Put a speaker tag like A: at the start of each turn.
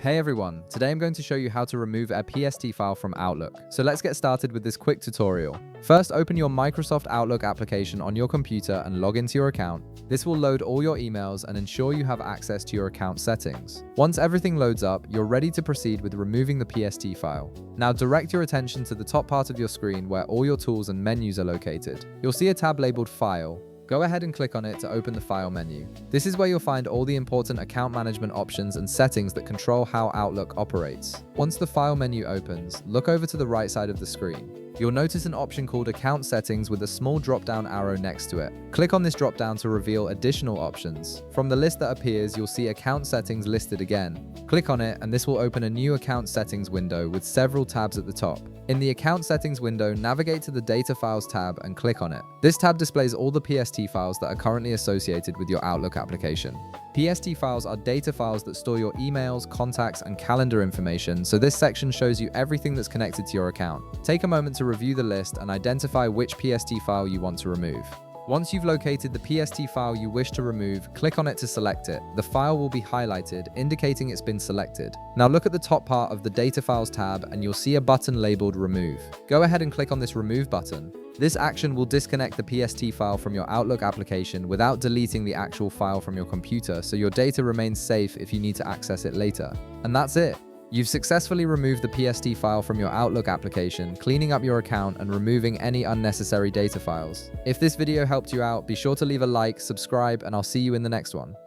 A: Hey everyone, today I'm going to show you how to remove a PST file from Outlook. So let's get started with this quick tutorial. First, open your Microsoft Outlook application on your computer and log into your account. This will load all your emails and ensure you have access to your account settings. Once everything loads up, you're ready to proceed with removing the PST file. Now direct your attention to the top part of your screen where all your tools and menus are located. You'll see a tab labeled File. Go ahead and click on it to open the File menu. This is where you'll find all the important account management options and settings that control how Outlook operates. Once the File menu opens, look over to the right side of the screen. You'll notice an option called Account Settings with a small drop-down arrow next to it. Click on this drop-down to reveal additional options. From the list that appears, you'll see Account Settings listed again. Click on it and this will open a new Account Settings window with several tabs at the top. In the Account Settings window, navigate to the Data Files tab and click on it. This tab displays all the PST files that are currently associated with your Outlook application. PST files are data files that store your emails, contacts, and calendar information, so this section shows you everything that's connected to your account. Take a moment to review the list and identify which PST file you want to remove. Once you've located the PST file you wish to remove, click on it to select it. The file will be highlighted, indicating it's been selected. Now look at the top part of the Data Files tab and you'll see a button labeled Remove. Go ahead and click on this Remove button. This action will disconnect the PST file from your Outlook application without deleting the actual file from your computer, so your data remains safe if you need to access it later. And that's it. You've successfully removed the PST file from your Outlook application, cleaning up your account and removing any unnecessary data files. If this video helped you out, be sure to leave a like, subscribe, and I'll see you in the next one.